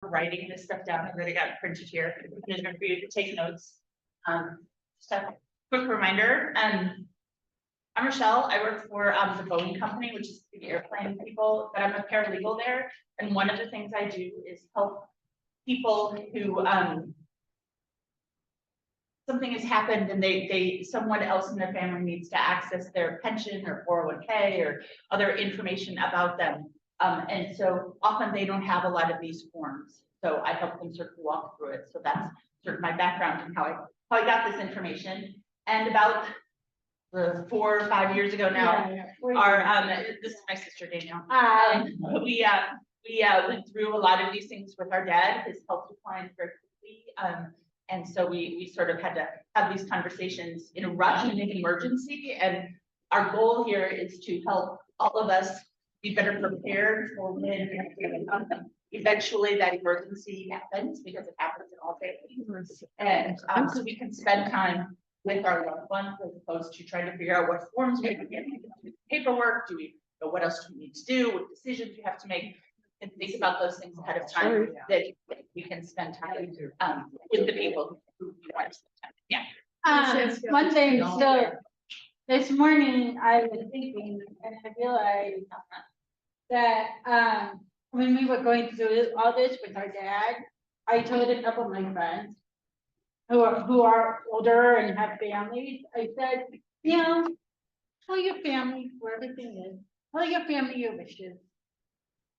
for writing this stuff down. I've already got it printed here. It's going for you to take notes. Just a quick reminder. I'm Rochelle. I work for the Boeing company, which is the airplane people, but I'm a paralegal there. And one of the things I do is help people who something has happened and someone else in their family needs to access their pension or 401k or other information about them. And so often they don't have a lot of these forms. So I help them sort of walk through it. So that's sort of my background and how I got this information. And about 4 or 5 years ago now, this is my sister Danielle. We went through a lot of these things with our dad. His health declined very quickly. And so we sort of had to have these conversations in a rush and an emergency. And our goal here is to help all of us be better prepared for when eventually that emergency happens, because it happens in all families. And so we can spend time with our loved ones as opposed to trying to figure out what forms we can get, paperwork, do we know what else do we need to do, what decisions we have to make. And think about those things ahead of time that we can spend time with the people who want to spend time. Yeah. One thing, so this morning I was thinking, and I realized that when we were going through all this with our dad, I told a couple of my friends who are older and have families, I said, you know, tell your family where everything is. Tell your family your wishes.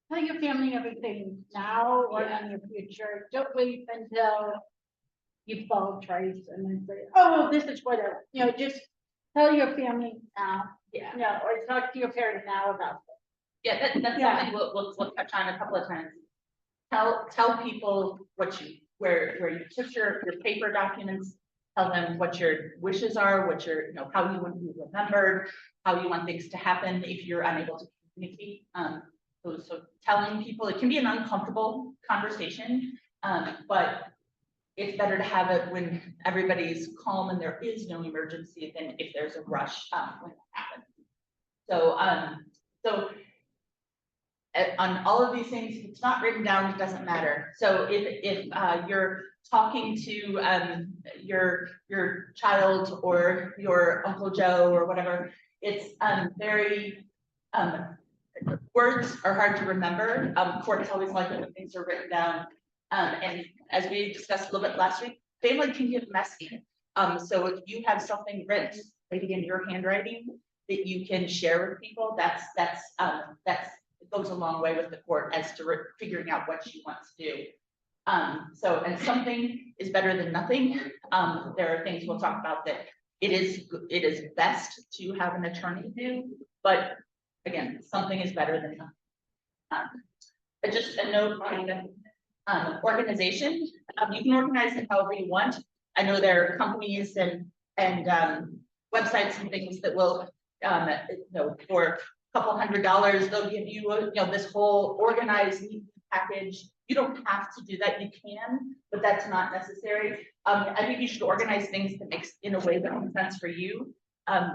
Tell your family everything now or in the future. Don't wait until you fall twice and then say, oh, this is whatever. You know, just tell your family now. Yeah. You know, or talk to your parents now about it. Yeah, that's something we'll touch on a couple of times. Tell people where you took your paper documents. Tell them what your wishes are, what your how you want to be remembered, how you want things to happen if you're unable to communicate. So telling people, it can be an uncomfortable conversation, but it's better to have it when everybody's calm and there is no emergency than if there's a rush when it happens. So on all of these things, if it's not written down, it doesn't matter. So if you're talking to your child or your Uncle Joe or whatever, it's very words are hard to remember. Courts always like it when things are written down. And as we discussed a little bit last week, family can get messy. So if you have something written, maybe in your handwriting, that you can share with people, it goes a long way with the court as to figuring out what you want to do. And something is better than nothing. There are things we'll talk about that it is best to have an attorney do, but again, something is better than nothing. Just a note on organization. You can organize it however you want. I know there are companies and websites and things that will, for a couple $100, they'll give you this whole organized package. You don't have to do that. You can, but that's not necessary. I think you should organize things that makes in a way that makes sense for you. I've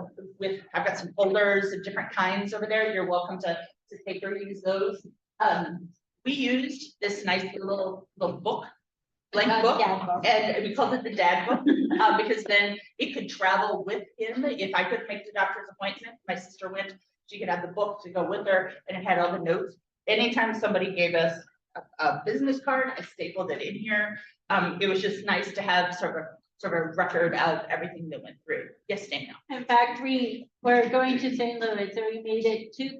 got some folders of different kinds over there. You're welcome to take or use those. We used this nice little book, blank book, and we called it the dad book because then it could travel with him. If I couldn't make the doctor's appointment, my sister went, she could have the book to go with her, and it had all the notes. Anytime somebody gave us a business card, I stapled it in here. It was just nice to have sort of record of everything that went through. Yes, Daniel. In fact, we were going to St. Louis, so we made it 2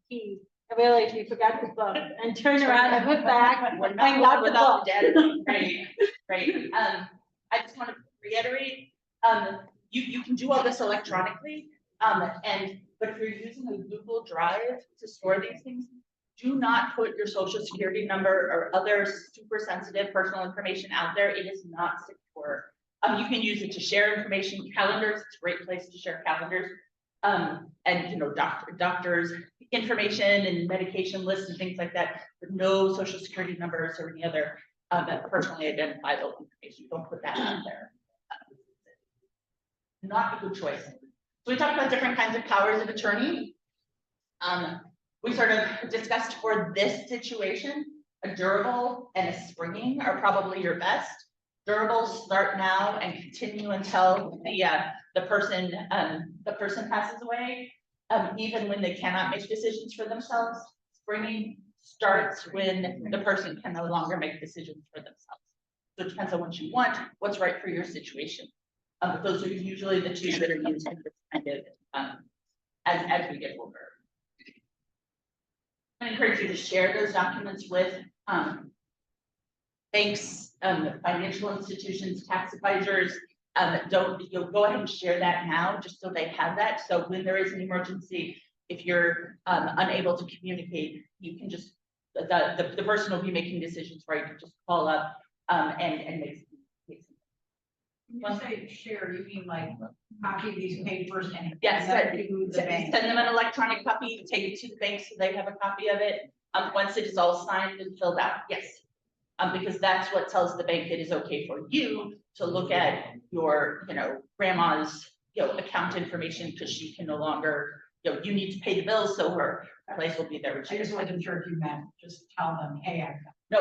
keys. I realized we forgot the book and turned around and went back and got the book. Great. I just want to reiterate, you can do all this electronically, but if you're using a Google Drive to store these things, do not put your social security number or other super sensitive personal information out there. It is not secure. You can use it to share information, calendars. It's a great place to share calendars, and doctors' information and medication lists and things like that, with no social security numbers or any other personally identifiable information. Don't put that out there. Not a good choice. So we talked about different kinds of powers of attorney. We sort of discussed for this situation, A durable and a springing are probably your best. Durables start now and continue until the person passes away, even when they cannot make decisions for themselves. Springing starts when the person can no longer make decisions for themselves. So it depends on what you want, what's right for your situation. Those are usually the two that are used in this kind of as we get older. I encourage you to share those documents with banks, financial institutions, tax advisors. You'll go ahead and share that now, just so they have that. So when there is an emergency, if you're unable to communicate, you can just the person will be making decisions, right? You just call up and make. When you say share, you mean like copy these papers and Yes, send them to the bank? send them an electronic copy, take it to the bank so they have a copy of it. Once it is all signed and filled out, yes. Because that's what tells the bank it is okay for you to look at your, grandma's, account information, because she can no longer, you need to pay the bills, so her place will be there. I just wasn't sure if you meant just tell them, hey, No.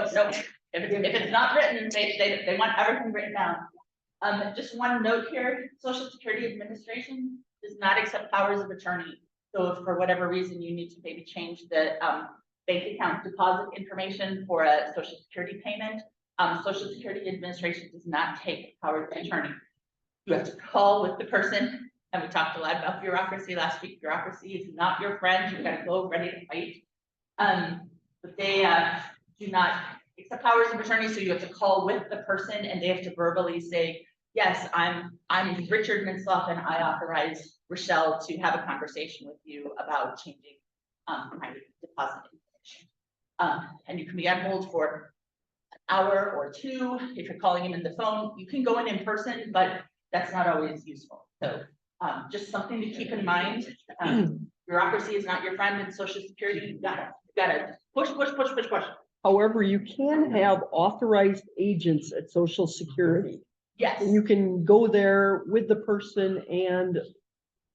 If it's not written, they want everything written down. Just one note here, Social Security Administration does not accept powers of attorney. So if for whatever reason you need to maybe change the bank account deposit information for a Social Security payment, Social Security Administration does not take powers of attorney. You have to call with the person, and we talked a lot about bureaucracy last week. Bureaucracy is not your friend. You've got to go ready to fight. But they do not accept powers of attorney, so you have to call with the person, and they have to verbally say, yes, I'm Richard Minsloff, and I authorize Rochelle to have a conversation with you about changing my deposit information. And you can be on hold for an hour or two. If you're calling him in the phone, you can go in person, but that's not always useful. So just something to keep in mind. Bureaucracy is not your friend in Social Security. You gotta push. However, you can have authorized agents at Social Security. Yes. And you can go there with the person and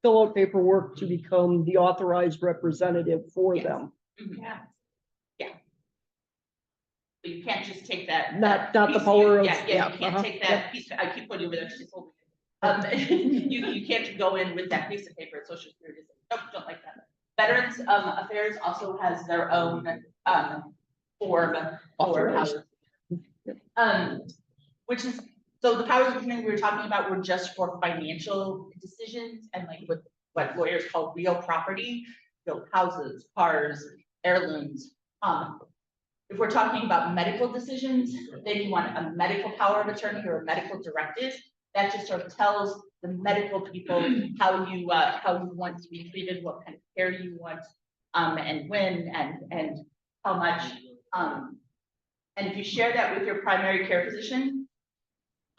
fill out paperwork to become the authorized representative for Yes. them. Yeah. But you can't just take that. Not the piece, power of. you can't take that piece. I keep putting over there. She's holding it. You can't go in with that piece of paper at Social Security. Nope, don't like that. Veterans Affairs also has their own form for Authorized. which is, so the powers of attorney we were talking about were just for financial decisions and like what lawyers call real property, houses, cars, heirlooms. If we're talking about medical decisions, then you want a medical power of attorney or a medical directive. That just sort of tells the medical people how you want to be treated, what kind of care you want, and when and how much. And if you share that with your primary care physician,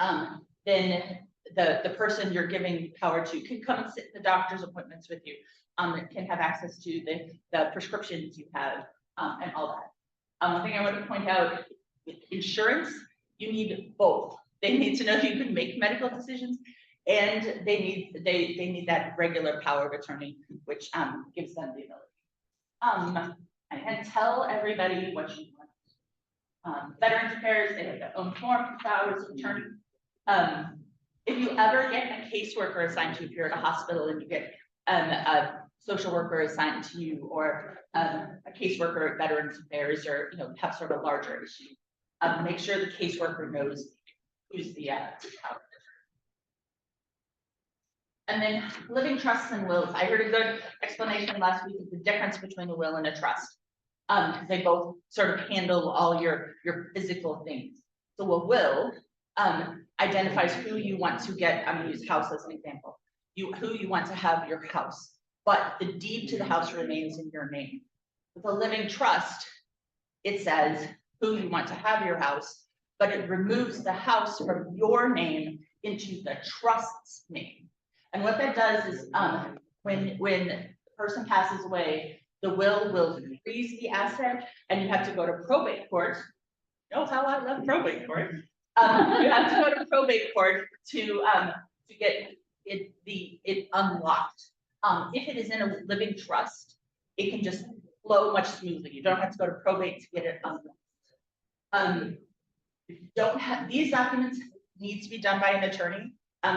then the person you're giving power to can come and sit in the doctor's appointments with you, can have access to the prescriptions you have, and all that. One thing I want to point out with insurance, you need both. They need to know you can make medical decisions, and they need that regular power of attorney, which gives them the ability. And tell everybody what you want. Veterans Affairs, they have their own form of powers of attorney. If you ever get a caseworker assigned to you, if you're at a hospital and you get a social worker assigned to you, or a caseworker at Veterans Affairs, or have sort of a larger issue, make sure the caseworker knows who's the power. And then living trusts and wills. I heard a good explanation last week of the difference between a will and a trust. Because they both sort of handle all your physical things. So a will identifies who you want to get. I'm going to use house as an example. Who you want to have your house, but the deed to the house remains in your name. With a living trust, it says who you want to have your house, but it removes the house from your name into the trust's name. And what that does is when the person passes away, the will freeze the asset, and you have to go to probate court. You know how I love probate court. You have to go to probate court to get it unlocked. If it is in a living trust, it can just flow much smoothly. You don't have to go to probate to get it unlocked. Don't have, these documents need to be done by an attorney.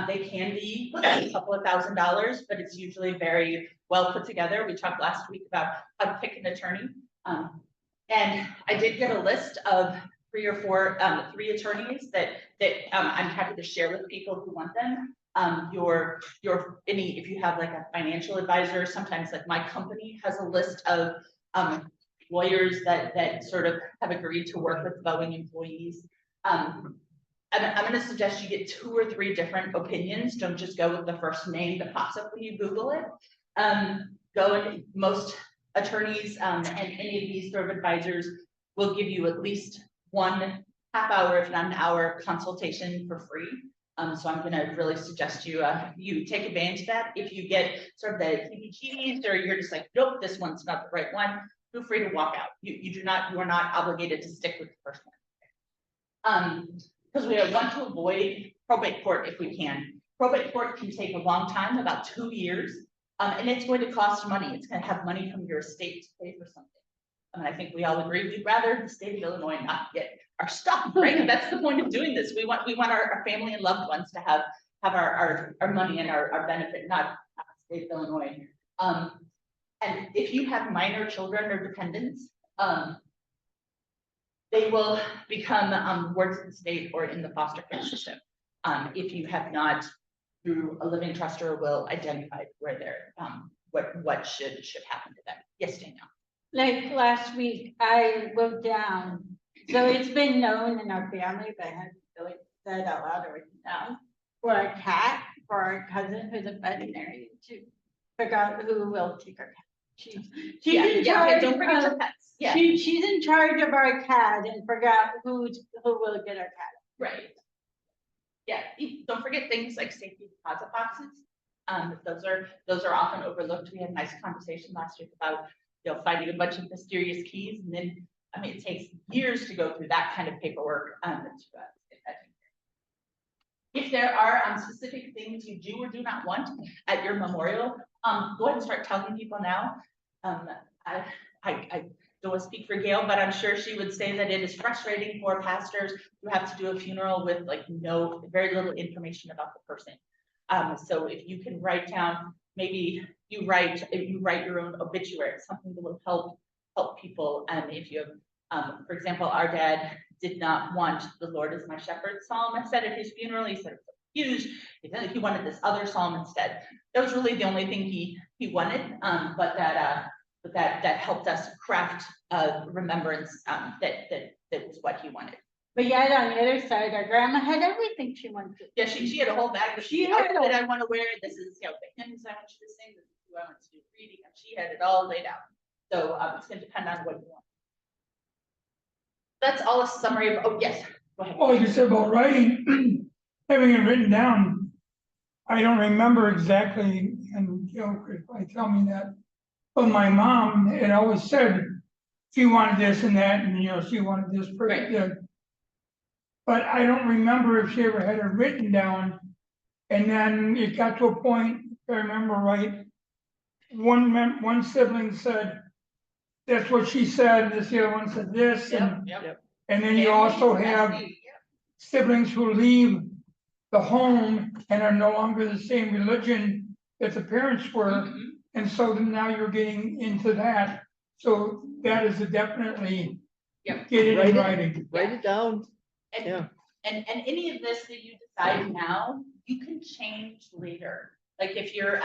They can be a couple of $1,000s, but it's usually very well put together. We talked last week about how to pick an attorney. And I did get a list of 3 or 4, 3 attorneys that I'm happy to share with people who want them. If you have like a financial advisor, sometimes like my company has a list of lawyers that sort of have agreed to work with Boeing employees. I'm going to suggest you get 2 or 3 different opinions. Don't just go with the first name that pops up when you Google it. Most attorneys and any of these sort of advisors will give you at least 1 half-hour, if not an hour, consultation for free. So I'm going to really suggest you take advantage of that. If you get sort of the heebie-jeebies, or you're just like, nope, this one's not the right one, feel free to walk out. You are not obligated to stick with the first one. Because we want to avoid probate court if we can. Probate court can take a long time, about 2 years, and it's going to cost money. It's going to have money from your estate to pay for something. I think we all agree we'd rather the state of Illinois not get our stuff, right? That's the point of doing this. We want our family and loved ones to have our money and our benefit, not the state of Illinois. And if you have minor children or dependents, they will become wards of the state or in the foster care system. If you have not, through a living trust or a will, identified where they're what should happen to them. Yes, Danielle. Like last week, I wrote down, so it's been known in our family, but I haven't really said out loud or written down, for a cat, for our cousin who's a veterinarian, to figure out who will take our cat. She's in charge. Don't forget your of, pets. Yeah, she's in charge of our cat and figure out who will get our cat. right. Yeah, don't forget things like safety deposit boxes. Those are often overlooked. We had a nice conversation last week about finding a bunch of mysterious keys, and then it takes years to go through that kind of paperwork. If there are specific things you do or do not want at your memorial, go ahead and start telling people now. I don't want to speak for Gail, but I'm sure she would say that it is frustrating for pastors who have to do a funeral with very little information about the person. So if you can write down, maybe you write your own obituary, something that will help people. And if you have, for example, our dad did not want "The Lord is my shepherd" psalm said at his funeral. He said it was huge. He wanted this other psalm instead. That was really the only thing he wanted. But that helped us craft a remembrance that was what he wanted. But yet on the other side, our grandma had everything she wanted. Yeah, she had a whole bag of She had that I want to wear. This is the hymns I want you to sing. This is who I want to do reading. And she had it all laid out. So it's going to depend on what you want. That's all a summary of. Oh yes, go ahead. Well, you said about writing, having it written down. I don't remember exactly, and could probably tell me that. But my mom had always said she wanted this and that, and she wanted this pretty good. But I don't remember if she ever had it written down. And then it got to a point, if I remember right, one sibling said, that's what she said, and the other one said this. And then you also have siblings who leave the home and are no longer the same religion that the parents were. And so then now you're getting into that. So that is definitely get it in writing. Write it down. And any of this that you decide now, you can change later. Like if your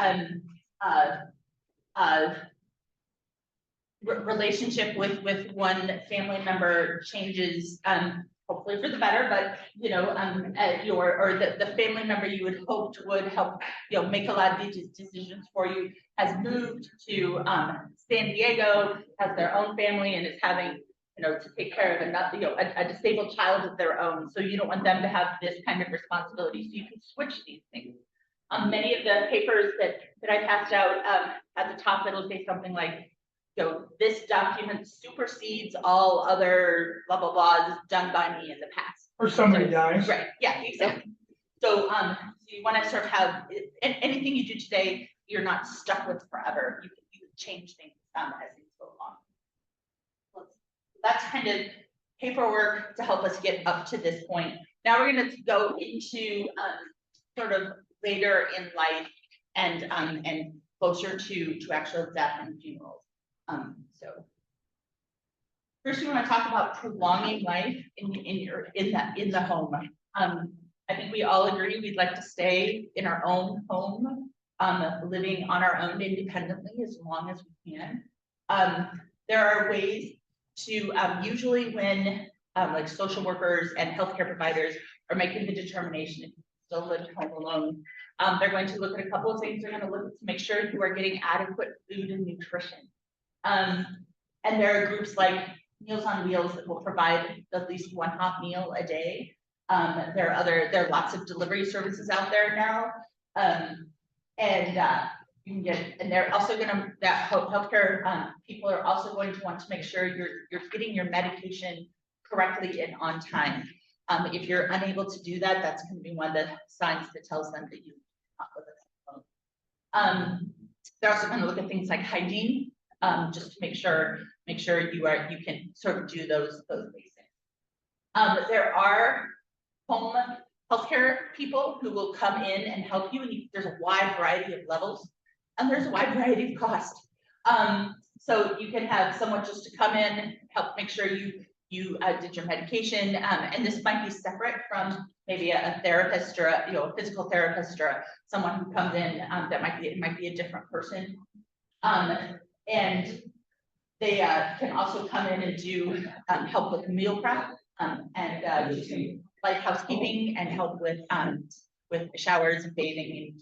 relationship with one family member changes, hopefully for the better, but the family member you had hoped would help make a lot of these decisions for you has moved to San Diego, has their own family, and is having to take care of a disabled child of their own. So you don't want them to have this kind of responsibility. So you can switch these things. Many of the papers that I passed out, at the top, it'll say something like, this document supersedes all other blah, blah, blahs done by me in the past. Or somebody dies. Right, yeah, exactly. So, so you want to sort of have, anything you do today, you're not stuck with forever. You can change things as things go along. That's kind of paperwork to help us get up to this point. Now we're gonna go into, sort of later in life and closer to actual death and funerals. So. First, we want to talk about prolonging life in the home. I think we all agree we'd like to stay in our own home, living on our own independently as long as we can. There are ways to, usually when like social workers and healthcare providers are making the determination if you still live at home alone, they're going to look at a couple of things. They're going to look to make sure you are getting adequate food and nutrition. And there are groups like Meals on Wheels that will provide at least one hot meal a day. There are lots of delivery services out there now. You can get, and they're also gonna, that healthcare people are also going to want to make sure you're getting your medication correctly and on time. If you're unable to do that, that's going to be one of the signs that tells them that you not live at home. They're also going to look at things like hygiene, just to make sure you can sort of do those basics. There are home healthcare people who will come in and help you, and there's a wide variety of levels, and there's a wide variety of cost. So you can have someone just to come in, help make sure you did your medication, and this might be separate from maybe a therapist or a physical therapist or someone who comes in. That might be a different person, and they can also come in and do help with meal prep and do some light housekeeping and help with showers and bathing.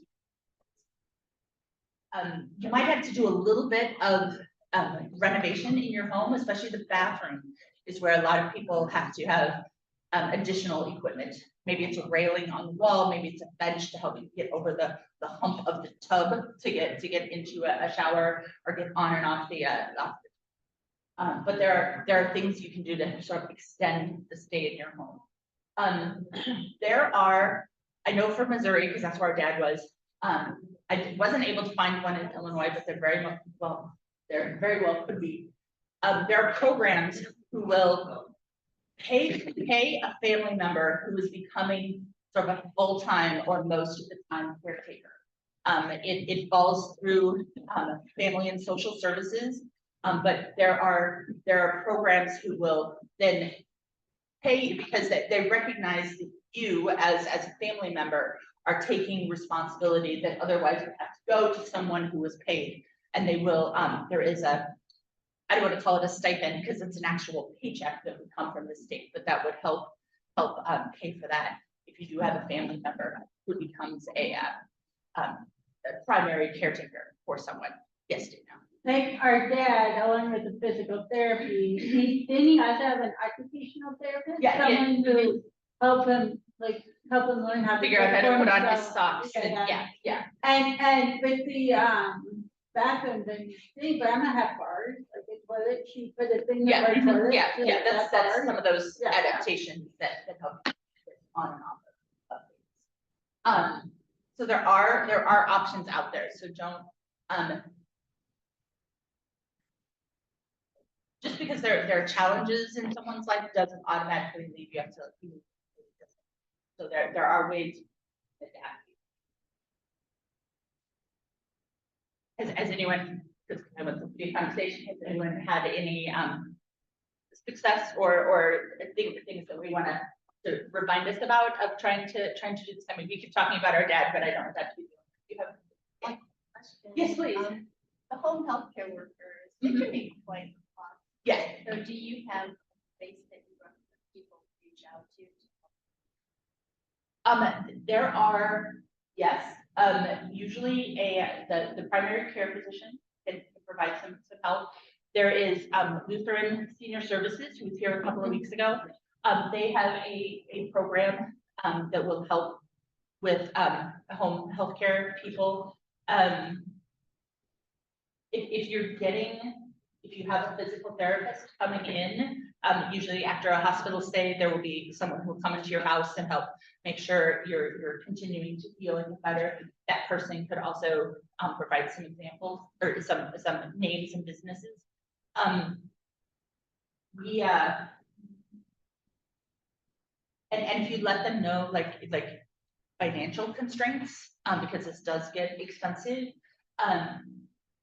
You might have to do a little bit of renovation in your home, especially the bathroom is where a lot of people have to have additional equipment. Maybe it's a railing on the wall, maybe it's a bench to help you get over the hump of the tub to get into a shower or get on and off the but there are things you can do to sort of extend the stay in your home. I know from Missouri, because that's where our dad was. I wasn't able to find one in Illinois, but they're very well could be. There are programs who will pay a family member who is becoming sort of a full-time or most of the time caretaker. It falls through family and social services, but there are programs who will then pay because they recognize that you as a family member are taking responsibility that otherwise would have to go to someone who was paid, and they will. There is I don't want to call it a stipend because it's an actual paycheck that would come from the state, but that would help pay for that if you do have a family member who becomes a primary caretaker for someone. Yes, Dana. Like our dad, along with the physical therapy, didn't he also have an occupational therapist? Yeah, someone who help him learn how to Figure out how to put on his himself. socks. Yeah. And with the bathroom thing, but I'm gonna have bars, like a toilet, she put a thing in her toilet. That's bars. some of those Yeah. adaptations that help on and off of things. So there are options out there. So don't just because there are challenges in someone's life doesn't automatically leave you up to. So there are ways to adapt. Has anyone, because I want to be a conversation, has anyone had any success or things that we want to remind us about of trying to do this? I mean, we keep talking about our dad, but I don't know that to be. Do you have one question? Yes, please. The home healthcare workers, they can be quite costly. Yes. So do you have a space that you want people to reach out to? There are, yes, usually the primary care physician can provide some help. There is Lutheran Senior Services, who was here a couple of weeks ago. They have a program that will help with home healthcare people. If you have a physical therapist coming in, usually after a hospital stay, there will be someone who will come into your house and help make sure you're continuing to heal and get better. That person could also provide some examples or some names and businesses. and if you let them know, like financial constraints, because this does get expensive.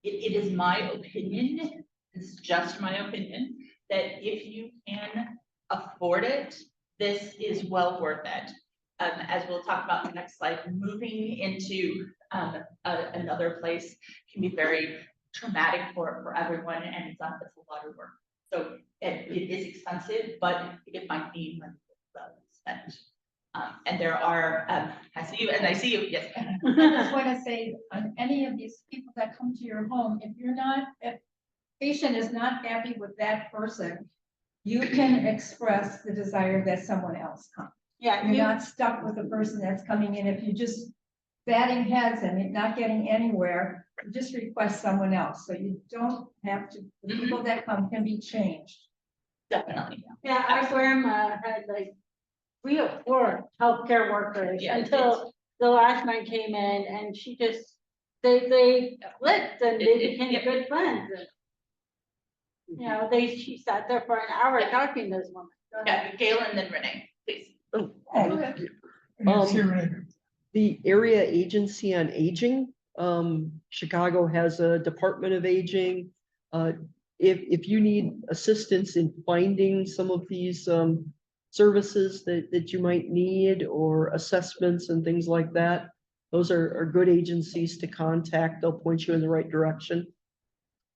It is my opinion, it's just my opinion, that if you can afford it, this is well worth it. As we'll talk about in the next slide, moving into another place can be very traumatic for everyone, and it's a lot of work. So it is expensive, but it might be money well spent. And there are, I see you, and I see you, yes. I just want to say, on any of these people that come to your home, if patient is not happy with that person, you can express the desire that someone else come. Yeah, You're you, not stuck with the person that's coming in. If you just batting heads and you're not getting anywhere, you just request someone else. So you don't have to, the people that come can be changed. Definitely. yeah, our grandma had like 3 or 4 healthcare workers Yeah, until the last one came in, and she just, they clicked and they became yeah. good friends. And, you know, she sat there for an hour talking to this woman. Yeah, Gail and then Renee, please. Oh, I didn't see Renee. The Area Agency on Aging, Chicago has a Department of Aging. If you need assistance in finding some of these services that you might need, or assessments and things like that, those are good agencies to contact. They'll point you in the right direction.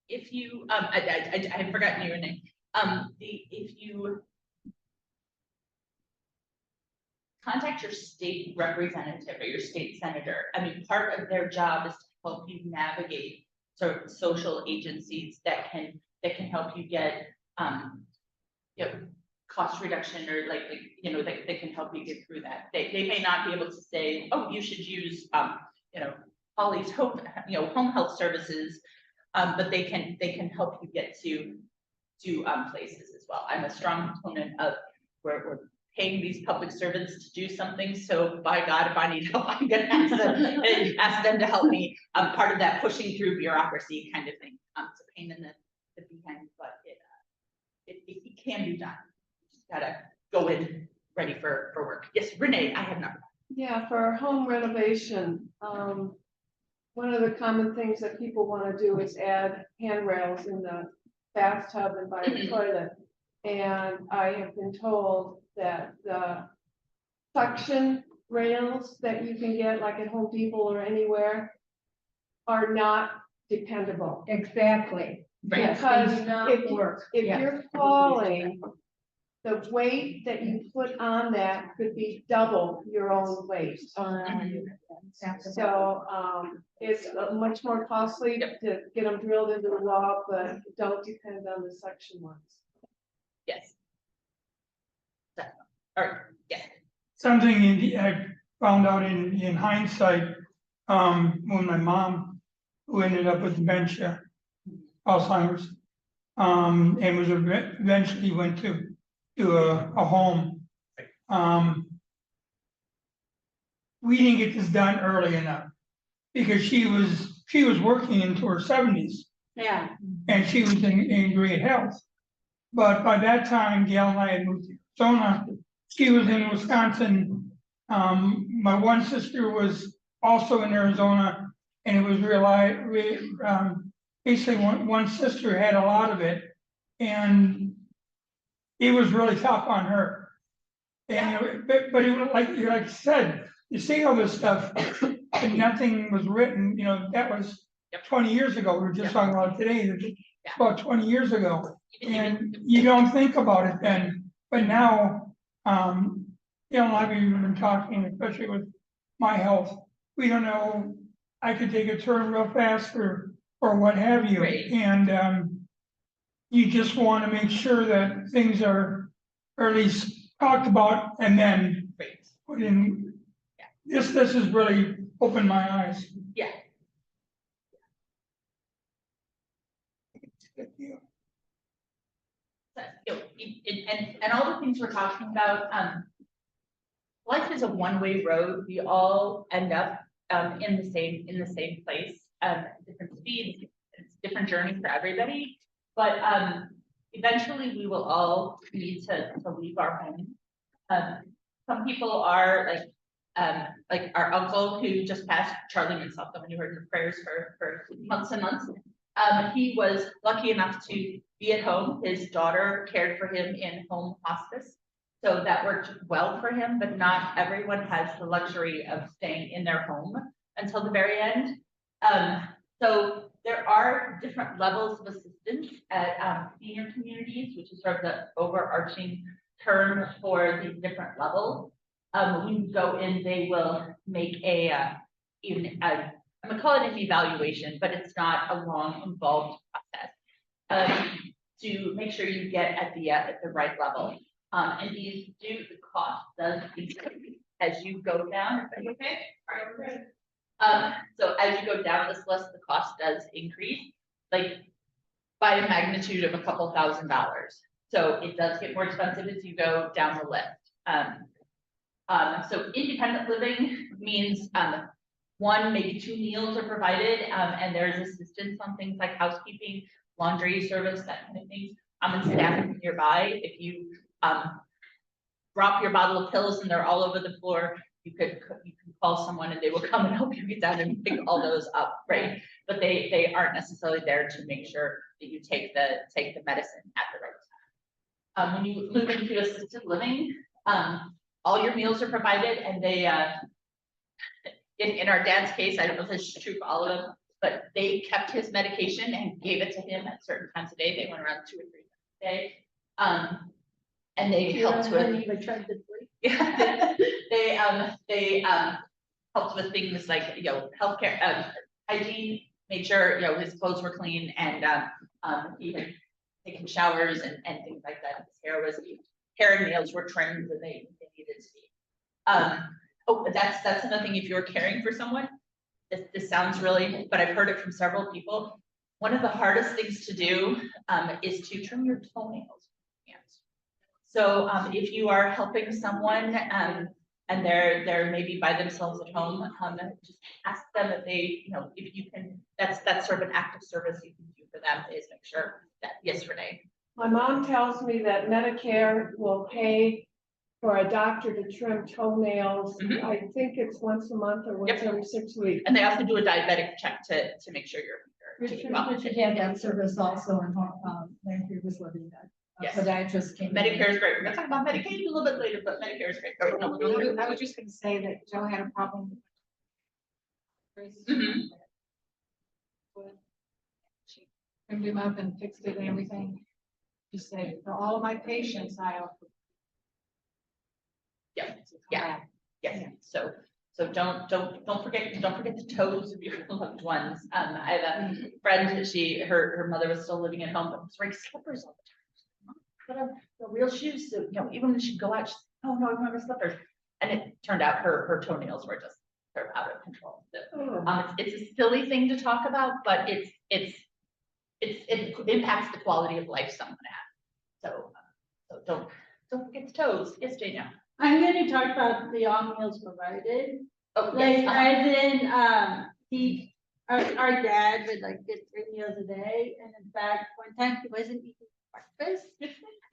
If you, I had forgotten your name. If you contact your state representative or your state senator, I mean, part of their job is to help you navigate sort of social agencies that can help you get, you know, cost reduction, or you know, they can help you get through that. They may not be able to say, oh, you should use, you know, Holly's home, you know, home health services, but they can help you get to places as well. I'm a strong proponent of we're paying these public servants to do something. So by God, if I need help, I'm gonna ask them to help me. Part of that pushing through bureaucracy kind of thing. It's a pain in the behind, but it can be done. You just gotta go in ready for work. Yes, Renee, I have not. Yeah, for home renovation, one of the common things that people want to do is add handrails in the bathtub and by the toilet. And I have been told that the suction rails that you can get like at Home Depot or anywhere are not dependable. Exactly. Right. Because They do not if work. if Yeah. you're falling, the weight that you put on that could be double your own weight. So, it's much more costly to get them drilled into the wall, but don't depend on the suction ones. Yes. All right. Yes. Something I found out in hindsight, when my mom, who ended up with dementia, Alzheimer's, and was eventually went to a home. We didn't get this done early enough because she was working into her 70s Yeah, and she was in great health. But by that time, Gail and I had moved to Arizona. She was in Wisconsin. My one sister was also in Arizona, and it was basically one sister had a lot of it, and it was really tough on her. And but it was like you said, you see all this stuff, and nothing was written. You know, that was 20 years ago. We were just talking about today. About 20 years ago, and you don't think about it then. But now, you know, I've even been talking, especially with my health. We don't know. I could take a turn real fast or what have you, Right. and you just want to make sure that things are at least talked about and then put in. This has really opened my eyes. Yeah. You know, and all the things we're talking about, life is a one-way road. We all end up in the same place, different speeds, it's a different journey for everybody. But eventually we will all need to leave our home. some people are like our uncle who just passed, Charlie Minsoff, the one you heard in the prayers for months and months. He was lucky enough to be at home. His daughter cared for him in home hospice. So that worked well for him, but not everyone has the luxury of staying in their home until the very end. So there are different levels of assistance at senior communities, which is sort of the overarching term for these different levels. When you go in, they will make I'm gonna call it an evaluation, but it's not a long, involved process to make sure you get at the right level. And the cost does increase as you go down. Are you okay? All right. So as you go down this list, the cost does increase, like by a magnitude of a couple $1,000s. So it does get more expensive as you go down the list. So independent living means one, maybe 2 meals are provided, and there's assistance on things like housekeeping, laundry service, that kind of things. And staff is nearby. If you drop your bottle of pills and they're all over the floor, you can call someone and they will come and help you get down and pick all those up, right? But they aren't necessarily there to make sure that you take the medicine at the right time. When you move into assisted living, all your meals are provided, and they in our dad's case, I don't know if this is true for all of them, but they kept his medication and gave it to him at certain times a day. They went around 2 or 3 times a day. And they helped with yeah, they helped with things like, you know, healthcare, hygiene, made sure, you know, his clothes were clean, and he had taken showers and things like that. His hair and nails were trimmed when they needed to be. Oh, that's another thing. If you're caring for someone, this sounds really, but I've heard it from several people. One of the hardest things to do is to trim your toenails. So if you are helping someone and they're maybe by themselves at home, just ask them if they, you know, if you can, that's sort of an act of service you can do for them, is make sure that, yes, Renee. My mom tells me that Medicare will pay for a doctor to trim toenails. Mhm. I think it's once a month or once Yep. every 6 weeks. And they also do a diabetic check to make sure you're doing well. We should have that service also in Landry was living that. Yes. Podiatrist came. Medicare is great. We're gonna talk about Medicaid a little bit later, but Medicare is great. All right, no, we're I was just gonna say that Joe had a problem. Mhm. She trimmed him up and fixed it and everything. She said, for all of my patients, I offer. Yeah, yeah. Yes, so don't forget the toes of your loved ones. I have a friend that her mother was still living at home, but was wearing slippers all the time. But the real shoes, so, you know, even when she'd go out, she's like, oh no, I want slippers. And it turned out her toenails were just sort of out of control. So, it's a silly thing to talk about, but it impacts the quality of life someone has. So don't forget the toes. Yes, Danielle. I'm gonna talk about the all meals provided, Oh, like, yes, as in, our dad would like get 3 meals a day, and in fact, one time he wasn't eating breakfast.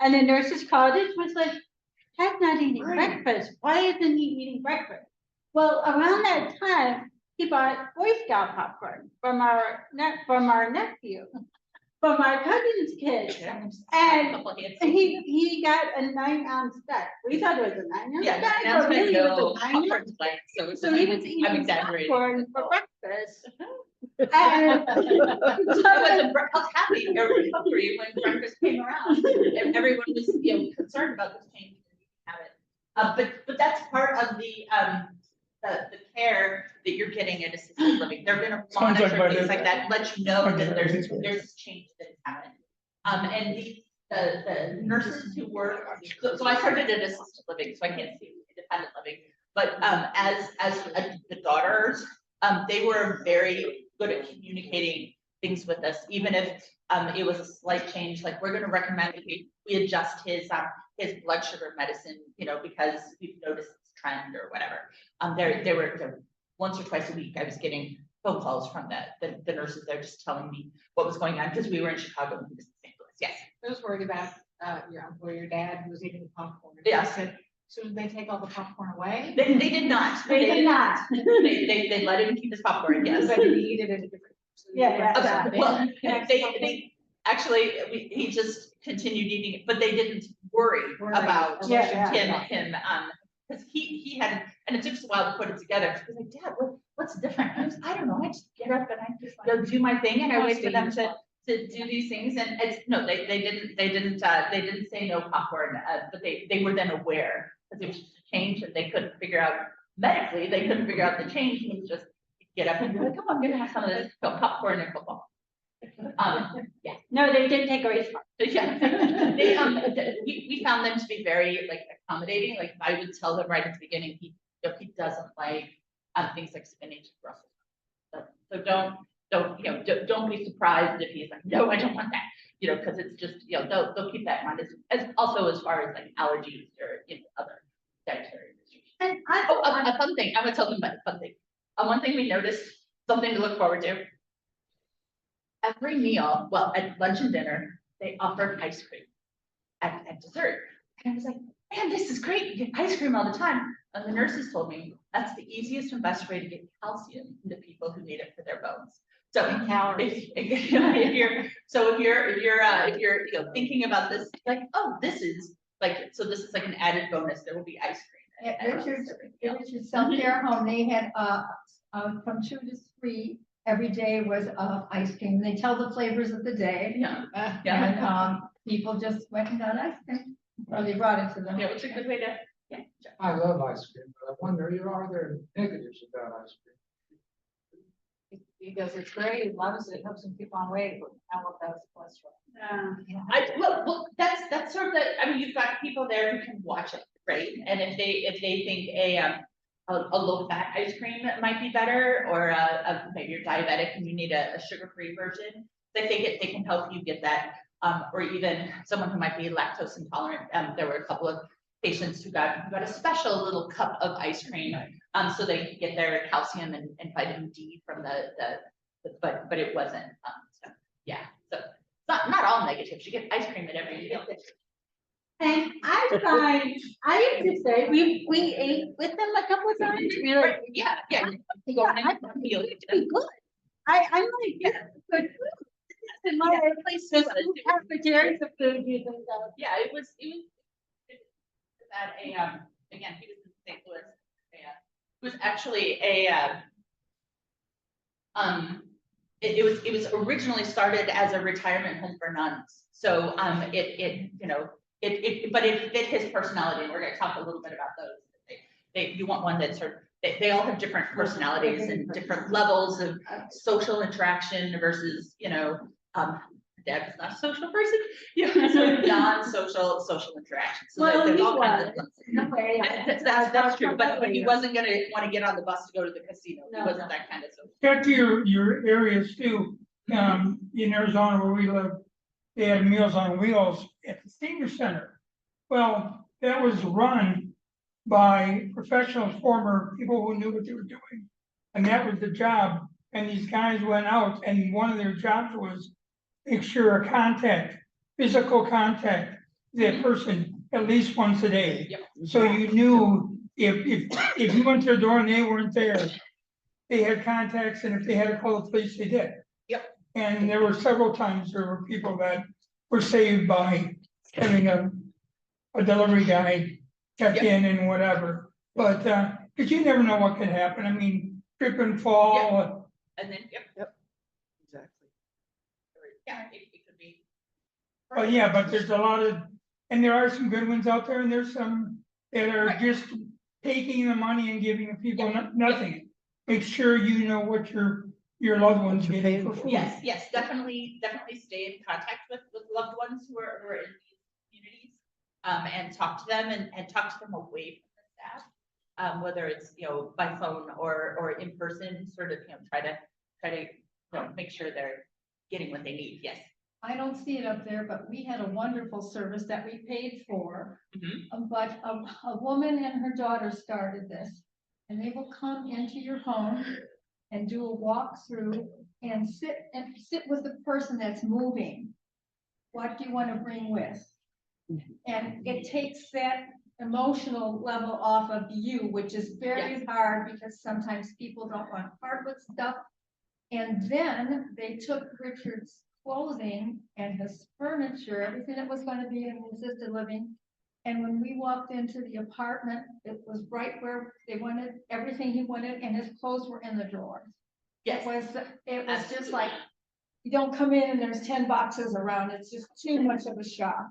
And the nurses called it, was like, Ted's not eating breakfast, why isn't he eating breakfast? Well, around that time, he bought Boy Scout popcorn from our nephew, from our cousin's kids. And he got a 9-ounce stack. We thought it was a 9-ounce Yeah, stack, now but really it was a 9-ounce. So he was I'm eating exaggerating. popcorn for breakfast. And I was happy or hungry when breakfast came around, and everyone was, you know, concerned about this change in habit. But that's part of the care that you're getting at assisted living. They're gonna Sounds like monitor things my- like that, let you know that there's Okay. this change that is happening. And the nurses who work, so I started at assisted living, so I can't see independent living. But as the daughters, they were very good at communicating things with us, even if it was a slight change, like we're gonna recommend that we adjust his blood sugar medicine, you know, because we've noticed this trend or whatever. There were once or twice a week, I was getting phone calls from the nurses there just telling me what was going on, because we were in Chicago and he was in St. Louis. Yes. I was worried about your uncle, your dad who was eating popcorn. Yeah. He said, So did they take all the popcorn away? They did not. They did not. They let him keep his popcorn, yes. But did he eat it at a different? Yeah, Well, they actually, he just continued eating it, but they didn't worry about Yeah, him, because he had, and it took us a while to put it together. He was like, Dad, what's different? I don't know, I just get up and I do my thing and I wait for them to do these things, and it's, no, they didn't say no popcorn, but they were then aware that there was a change and they couldn't figure out, medically, they couldn't figure out the change, and it was just get up and be like, come on, I'm gonna have some of this popcorn and football. Yeah. No, they didn't take away. Yeah, we found them to be very like accommodating. Like I would tell them right at the beginning, he doesn't like things like spinach and Brussels. So don't be surprised if he's like, no, I don't want that. Because it's just, they'll keep that in mind as also as far as like allergies or other dietary restrictions. And A fun thing, I'm gonna tell them about a fun thing. One thing we noticed, something to look forward to. Every meal, well, at lunch and dinner, they offered ice cream at dessert. And I was like, man, this is great. You get ice cream all the time. And the nurses told me that's the easiest and best way to get calcium into people who need it for their bones. So if you're thinking about this, like, oh, this is like an added bonus. There will be ice cream. At Richard's self-care home, they had, from 2 to 3, every day was, ice cream. They tell the flavors of the day. Yeah. And, people just went and got ice cream, or they brought it to them. Yeah, it's a good way to, yeah. I love ice cream, but I wonder, are there negatives about ice cream? Because it's great, he loves it, helps him keep on weight, but I love that cholesterol. Well, that's sort of the, I mean, you've got people there who can watch it, right? And if they think a low fat ice cream might be better, or maybe you're diabetic and you need a sugar-free version, they can help you get that. Or even someone who might be lactose intolerant. There were a couple of patients who got a special little cup of ice cream, so they could get their calcium and vitamin D from but it wasn't. So yeah, so it's not all negatives. You get ice cream at every meal. And I have to say, we ate with them a couple of times. We were like, Yeah. I'm good. I'm like, yeah, good food. And my place is cafeteria, the food you think of. Yeah, it was at again, he was in St. Louis. It was actually it was originally started as a retirement home for nuns. So but it fit his personality, and we're going to talk a little bit about those. You want one that sort of, they all have different personalities and different levels of social interaction versus, Dad was not a social person, so non-social social interaction. So Well, there's he all kinds of was. things. No way. That's true, but he wasn't gonna want to get on the bus to go to the casino. He No. wasn't that kind of social. Back to your areas too, in Arizona where we live, they had Meals on Wheels at the senior center. Well, that was run by professionals, former people who knew what they were doing. And that was the job. And these guys went out, and one of their jobs was make sure physical contact, that person at least once a day. Yep. So you knew if you went to their door and they weren't there, they had contacts, and if they had to call the police, they did. Yep. And there were several times there were people that were saved by having a delivery guy check in and whatever. But, cause you never know what could happen. I mean, trip and fall. And then, Exactly. yeah, it could be. Oh, yeah, but there's a lot of, and there are some good ones out there, and there's some that are Right. just taking the money and giving the people nothing. Make sure you know what your loved ones What you're getting paying for for. food. Yes, definitely stay in contact with loved ones who are in these communities. And talk to them and talk to them away from the staff. Whether it's, by phone or in person, sort of, try to make sure they're getting what they need. Yes. I don't see it up there, but we had a wonderful service that we paid for. But a woman and her daughter started this, and they will come into your home and do a walkthrough and sit with the person that's moving. What do you want to bring with? And it takes that emotional level off of you, which is very hard because sometimes people don't want to part with stuff. And then they took Richard's clothing and his furniture, everything that was going to be in assisted living. And when we walked into the apartment, it was right where they wanted everything he wanted, and his clothes were in the drawers. Yes. It was just like, you don't come in and there's 10 boxes around, it's just too much of a shock.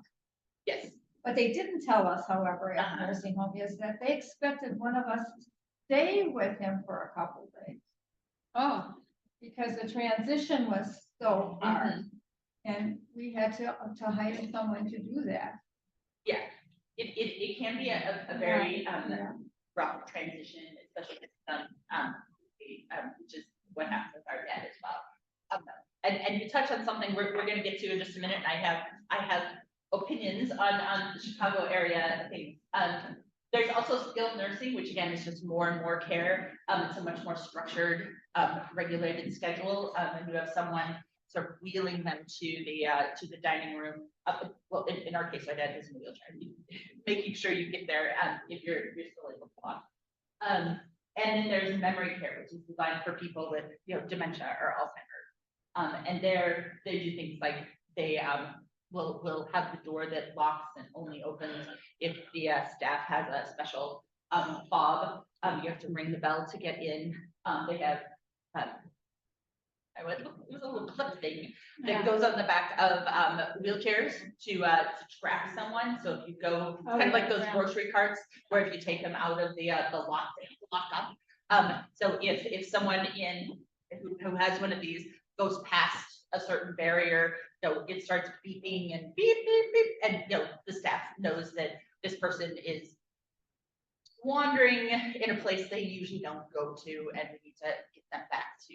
Yes. What they didn't tell us, however, at the nursing home is that they expected one of us to stay with him for a couple of days. Oh, Because the transition was so hard. And we had to hire someone to do that. Yeah, it can be a very Yeah. rough transition, especially which is what happened with our dad as well. And you touched on something we're gonna get to in just a minute, and I have opinions on the Chicago area things. There's also skilled nursing, which again is just more and more care. It's a much more structured, regulated schedule, and you have someone sort of wheeling them to the dining room. Well, in our case, our dad is in a wheelchair, making sure you get there if you're still able to walk. And then there's memory care, which is designed for people with dementia or Alzheimer's. And they do things like they will have the door that locks and only opens if the staff has a special fob. You have to ring the bell to get in. They have it was a little clip thing that goes on the back of wheelchairs to track someone. So if you go, it's kind of like those grocery carts where if you take them out of the lot, they lock up. So if someone who has one of these goes past a certain barrier, it starts beeping and beep, beep, beep, and the staff knows that this person is wandering in a place they usually don't go to, and we need to get them back to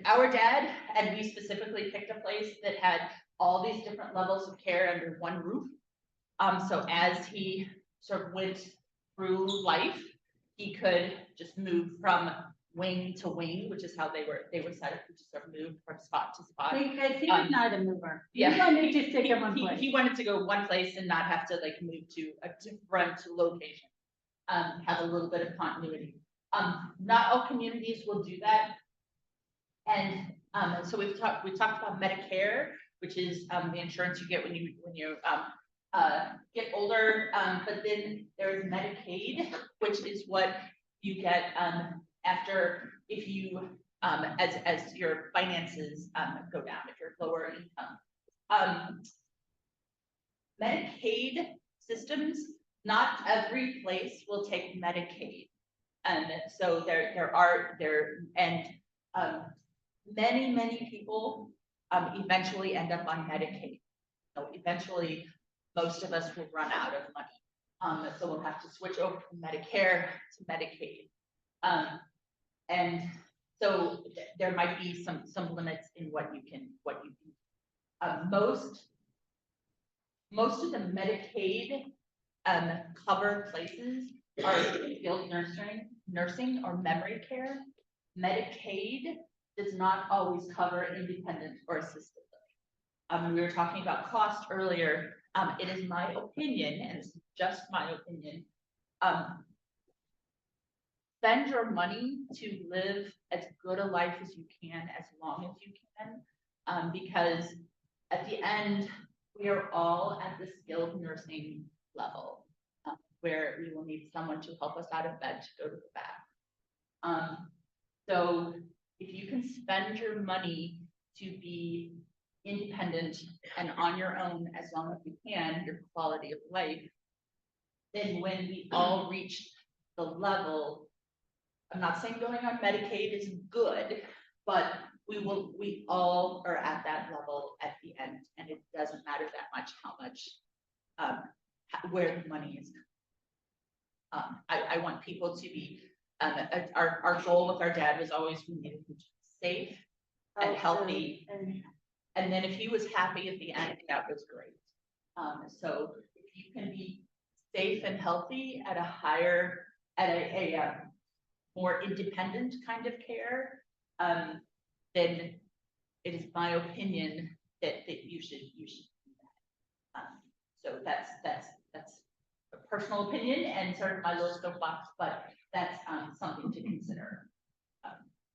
our dad, and we specifically picked a place that had all these different levels of care under one roof. So as he sort of went through life, he could just move from wing to wing, which is how they were set up, to just sort of move from spot to spot. because he was not a mover. Yeah. He wanted to stick in one He place. wanted to go one place and not have to like move to a different location. Have a little bit of continuity. Not all communities will do that. And so we talked about Medicare, which is the insurance you get when you get older. But then there's Medicaid, which is what you get after if you as your finances go down, if you're lower income. Medicaid systems, not every place will take Medicaid. And so many people eventually end up on Medicaid. So eventually most of us will run out of money. So we'll have to switch over from Medicare to Medicaid. And so there might be some limits in what you can most of the Medicaid cover places are skilled nursing or memory care. Medicaid does not always cover independent or assisted living. We were talking about cost earlier. It is my opinion, and it's just my opinion, spend your money to live as good a life as you can, as long as you can, because at the end, we are all at the skilled nursing level, where we will need someone to help us out of bed to go to the bath. So if you can spend your money to be independent and on your own as long as you can, your quality of life, then when we all reach the level, I'm not saying going on Medicaid is good, but we all are at that level at the end, and it doesn't matter that much how much where the money is. I want people to be our goal with our dad was always we needed him to be safe and healthy, and then if he was happy at the end, that was great. So if you can be safe and healthy at a more independent kind of care, then it is my opinion that you should do So that's a personal opinion and sort of my little soapbox, but that's, something to consider.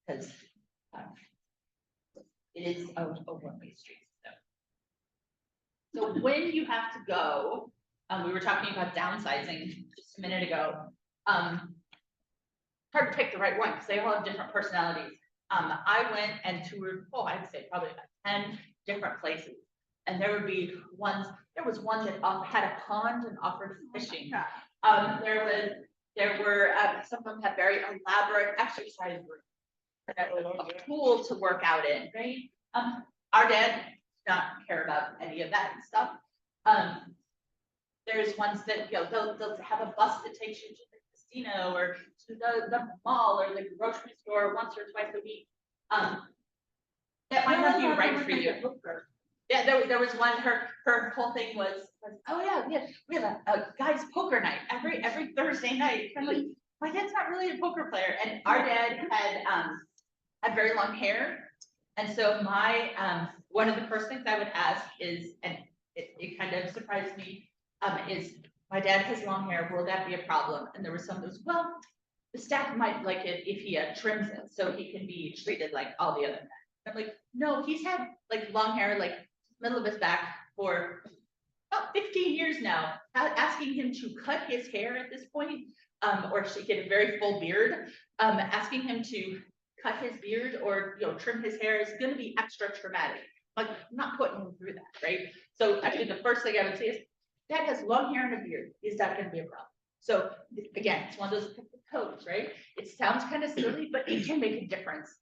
Because, it is a one-way street, so when you have to go, we were talking about downsizing just a minute ago. Hard to pick the right one because they all have different personalities. I went and toured, I'd say probably about 10 different places. And there would be there was one that had a pond and offered fishing. There were, some of them had very elaborate exercise rooms, a pool to work out in, right? Our dad does not care about any of that stuff. There's ones that, they'll have a bus that takes you to the casino or to the mall or the grocery store once or twice a week. That might not be right for you. Yeah, there was one, her whole thing was, oh yeah, we have a guy's poker night every Thursday night. I'm like, my dad's not really a poker player. And our dad had very long hair. And so one of the first things I would ask is, and it kind of surprised me, is my dad has long hair, will that be a problem? And there was some that was, well, the staff might like it if he trims it so he can be treated like all the other men. I'm like, no, he's had like long hair, like middle of his back for about 15 years now. Asking him to cut his hair at this point, or she get a very full beard, asking him to cut his beard or trim his hair is going to be extra traumatic. Like, I'm not putting him through that, right? So actually, the first thing I would say is, Dad has long hair and a beard. Is that going to be a problem? So again, it's one of those codes, right? It sounds kind of silly, but it can make a difference,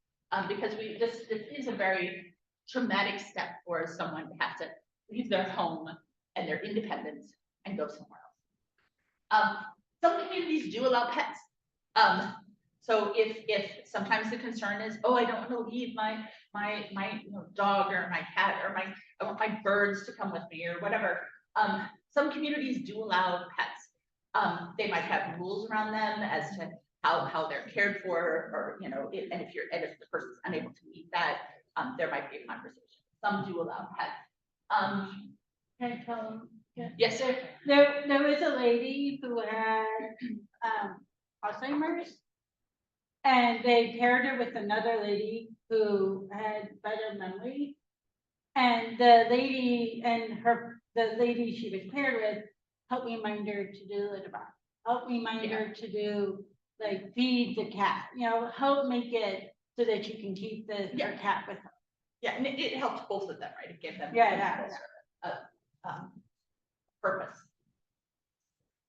because this is a very traumatic step for someone to have to leave their home and their independence and go somewhere else. Some communities do allow pets. So if sometimes the concern is, I don't want to leave my dog or my cat or I want my birds to come with me or whatever. Some communities do allow pets. They might have rules around them as to how they're cared for, or and if the person's unable to meet that, there might be a conversation. Some do allow pets. Can I tell them? Yes, sir. There was a lady who had Alzheimer's, and they paired her with another lady who had better memory. And the lady she was paired with helped remind her to do it about. Help remind her to do like feed the cat. Help make it so that you can keep your cat with her. Yeah, and it helps both of them, right? It gives them purpose.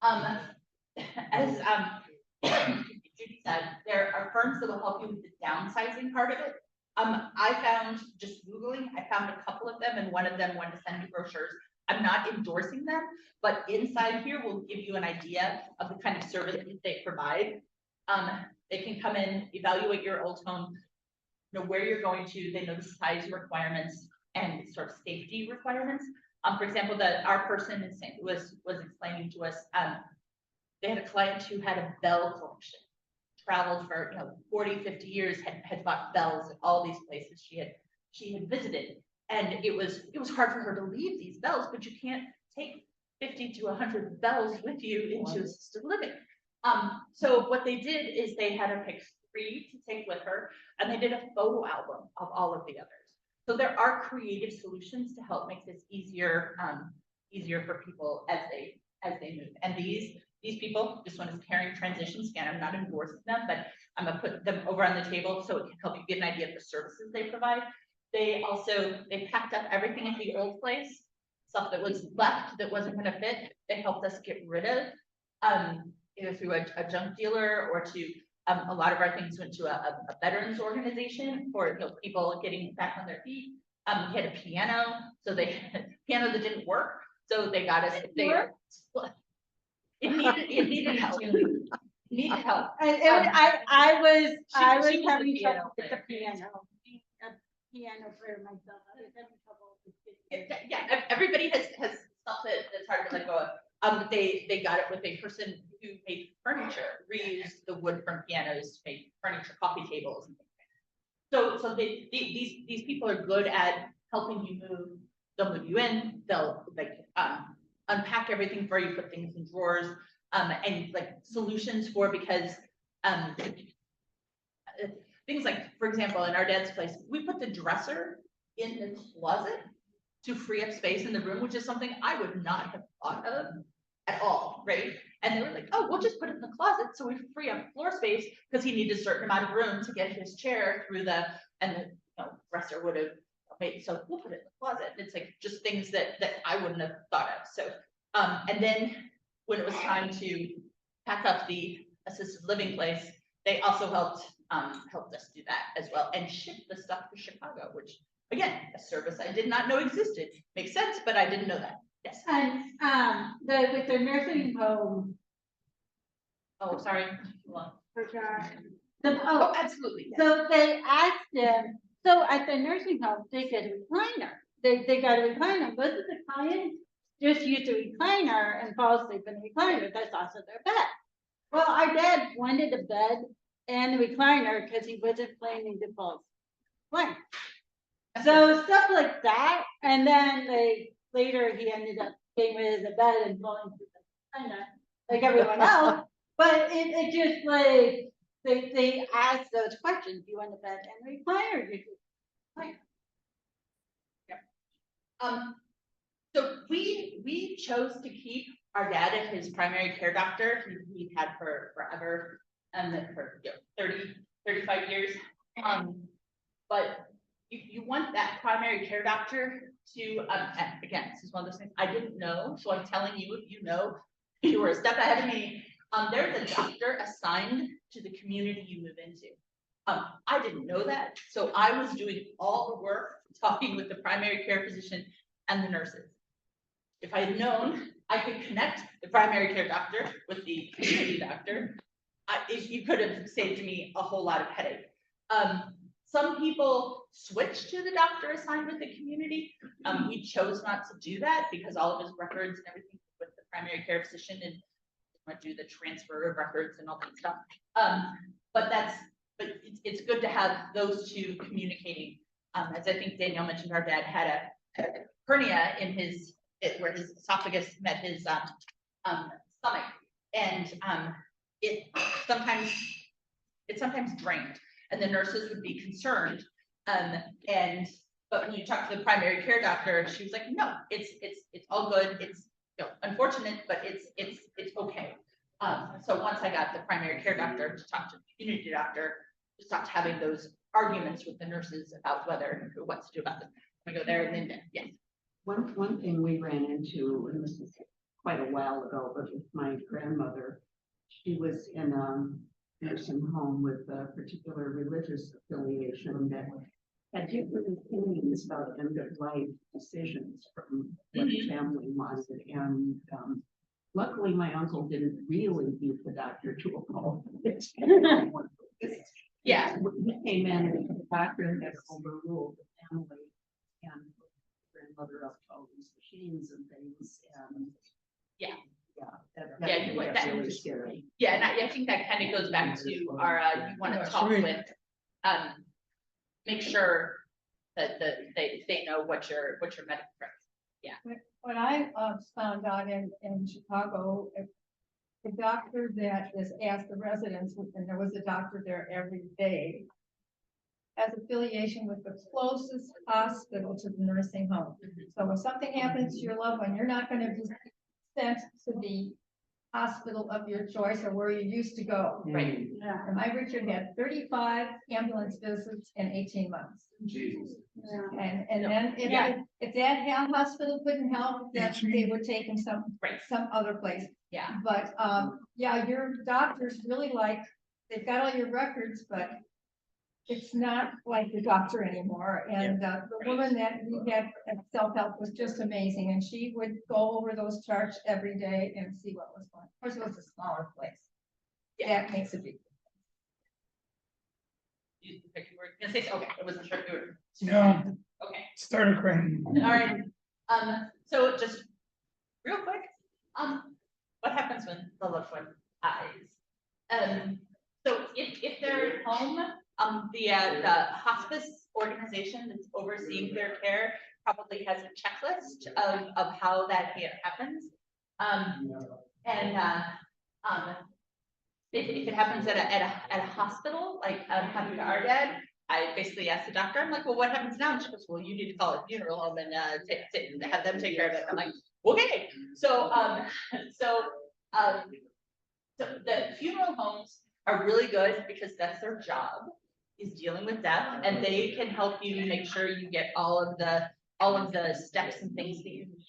As Judy said, there are firms that will help you with the downsizing part of it. I found, just Googling, I found a couple of them, and one of them wanted to send me brochures. I'm not endorsing them, but inside here will give you an idea of the kind of services they provide. They can come in, evaluate your old home, know where you're going to, they know the size requirements and sort of safety requirements. For example, our person in St. Louis was explaining to us, they had a client who had a bell collection, traveled for 40, 50 years, had bought bells at all these places she had visited. And it was hard for her to leave these bells, but you can't take 50 to 100 bells with you into assisted living. So what they did is they had her pick 3 to take with her, and they did a photo album of all of the others. So there are creative solutions to help make this easier for people as they move. And these people, this one is Caring Transition Scan. I'm not endorsing them, but I'm gonna put them over on the table so it can help you get an idea of the services they provide. They packed up everything at the old place, stuff that was left that wasn't gonna fit. They helped us get rid of, either through a junk dealer or to, a lot of our things went to a veterans organization for people getting back on their feet. We had a piano, so piano that didn't work, so they got us. It needed help. It needed help. I was She having piano trouble with the player. piano for myself. I was having trouble with it. Yeah, everybody has stuff that's hard to let go of. They got it with a person who made furniture, reused the wood from pianos to make furniture, coffee tables, and things like that. So these people are good at helping you move. They'll move you in. They'll unpack everything for you, put things in drawers, and like solutions for, because, things like, for example, in our dad's place, we put the dresser in the closet to free up space in the room, which is something I would not have thought of at all, right? And they were like, oh, we'll just put it in the closet so we free up floor space, because he needed a certain amount of room to get his chair through and the dresser would have made, so we'll put it in the closet. It's like just things that I wouldn't have thought of. So, and then when it was time to pack up the assisted living place, they also helped us do that as well, and ship the stuff to Chicago, which, again, a service I did not know existed. Makes sense, but I didn't know that. Yes. And, with the nursing home, Oh, sorry. Hold on. Oh, absolutely. Yes. so they asked them, so at the nursing home, they get a recliner. They got a recliner. Most of the clients just use the recliner and fall asleep in the recliner. That's also their bed. Well, our dad wanted the bed and the recliner because he wasn't planning to fall asleep. So stuff like that, and then later he ended up getting rid of the bed and falling through the recliner, like everyone else. But it just like they ask those questions. Do you want the bed and recliner? Do you recliner? So we chose to keep our dad at his primary care doctor, we've had for forever, and then for 35 years. But you want that primary care doctor to, again, this is one of those things I didn't know, so I'm telling you, if you know, you were a step ahead of me. There's a doctor assigned to the community you move into. I didn't know that, so I was doing all the work, talking with the primary care physician and the nurses. If I had known I could connect the primary care doctor with the community doctor, you could have saved me a whole lot of headache. Some people switch to the doctor assigned with the community. We chose not to do that because all of his records and everything with the primary care physician, and do the transfer of records and all that stuff. But it's good to have those two communicating. As I think Danielle mentioned, our dad had a hernia in where his esophagus met his stomach, and it sometimes drained, and the nurses would be concerned. But when you talk to the primary care doctor, she was like, no, it's all good. It's unfortunate, but it's okay. So once I got the primary care doctor to talk to the community doctor, to stop having those arguments with the nurses about what to do about this. I go there and then yes. One thing we ran into, and this is quite a while ago, but with my grandmother, she was in a nursing home with a particular religious affiliation that had different opinions about end of life decisions from what the family wanted. And luckily, my uncle didn't really beat the doctor to a pulp. Yeah. He came in and the doctor had overruled the family and grandmother up to all these machines and things. And that really scary. Yeah, and I think that kind of goes back to our you want to talk with make sure that they know what your medical records. Yeah. When I found out in Chicago, the doctor that is asked the residents, and there was a doctor there every day, has affiliation with the closest hospital to the nursing home. So if something happens to your loved one, you're not going to be sent to the hospital of your choice or where you used to go. Right. Yeah. And my Richard had 35 ambulance visits in 18 months. Jesus. And then if that hospital couldn't help, then they would take him some other place. Yeah. But your doctors really they've got all your records, but it's not like the doctor anymore. And the woman that we had at self-help was just amazing. And she would go over those charts every day and see what was going on. Of course, it was a smaller place. Yeah, that makes a big Okay, I wasn't sure if you were. No, Okay. started crying. All right. So just real quick, what happens when the loved one dies? So if they're at home, the hospice organization that's overseeing their care probably has a checklist of how that happens. And if it happens at a hospital, like happened to our dad, I basically asked the doctor, I'm like, well, what happens now? And she goes, well, you need to call a funeral home and have them take care of it. I'm like, okay. So the funeral homes are really good because that's their job, is dealing with death, and they can help you make sure you get all of the steps and things that you need.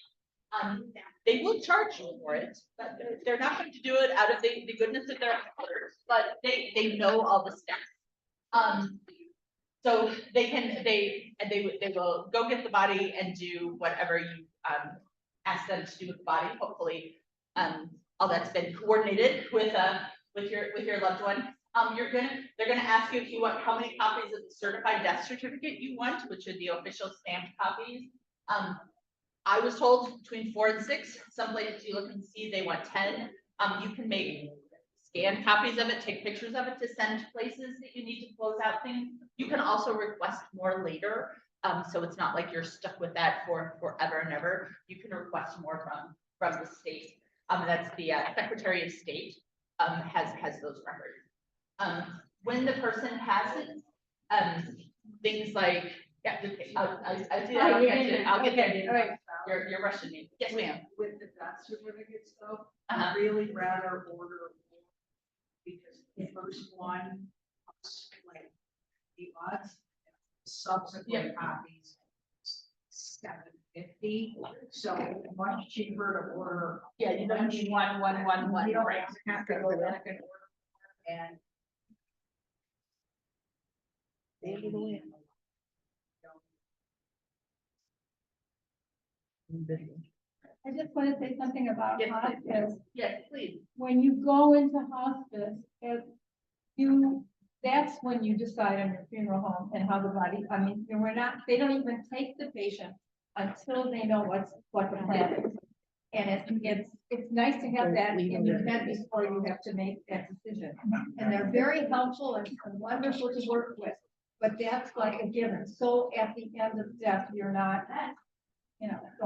They will charge you for it, but they're not going to do it out of the goodness of their hearts, but they know all the steps. So they will go get the body and do whatever you ask them to do with the body. Hopefully, all that's been coordinated with your loved one. They're gonna ask you if you want how many copies of the certified death certificate you want, which are the official stamped copies. I was told between 4 and 6. Some places you look and see they want 10. You can make scanned copies of it, take pictures of it to send to places that you need to close out things. You can also request more later. So it's not like you're stuck with that for forever and ever. You can request more from the state. That's the Secretary of State has those records. When the person passes, things like, yeah, I'll do that. I'll get there. All right. You're rushing me. Yes, ma'am. With the death certificates though, Uh-huh. I'd really rather order more, because the first one, like, the odds, subsequent copies, $750, so much cheaper to order. Yeah, you don't need one, You don't right? have to go back and order, and I just want to say something about Yes, please. hospice. Yes, please. When you go into hospice, that's when you decide on your funeral home and how the body, I mean, they don't even take the patient until they know what the plan is. And it's nice to have that in your head before you have to make that decision. And they're very helpful and wonderful to work with, but that's like a given. So at the end of death, you're not,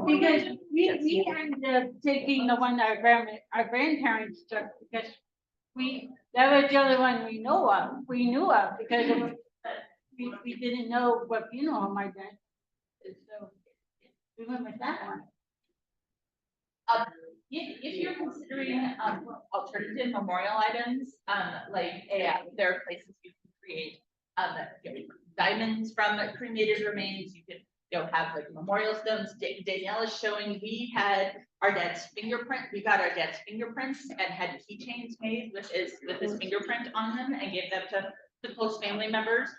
Because we ended up taking the one our grandparents took, because that was the only one we knew of, because it was, we didn't know what funeral home I did. So we went with that one. If you're considering alternative memorial items, there are places you can create diamonds from cremated remains. You could have like memorial stones. Danielle is showing we had our dad's fingerprint. We got our dad's fingerprints and had keychains made with his fingerprint on them and gave them to close family members.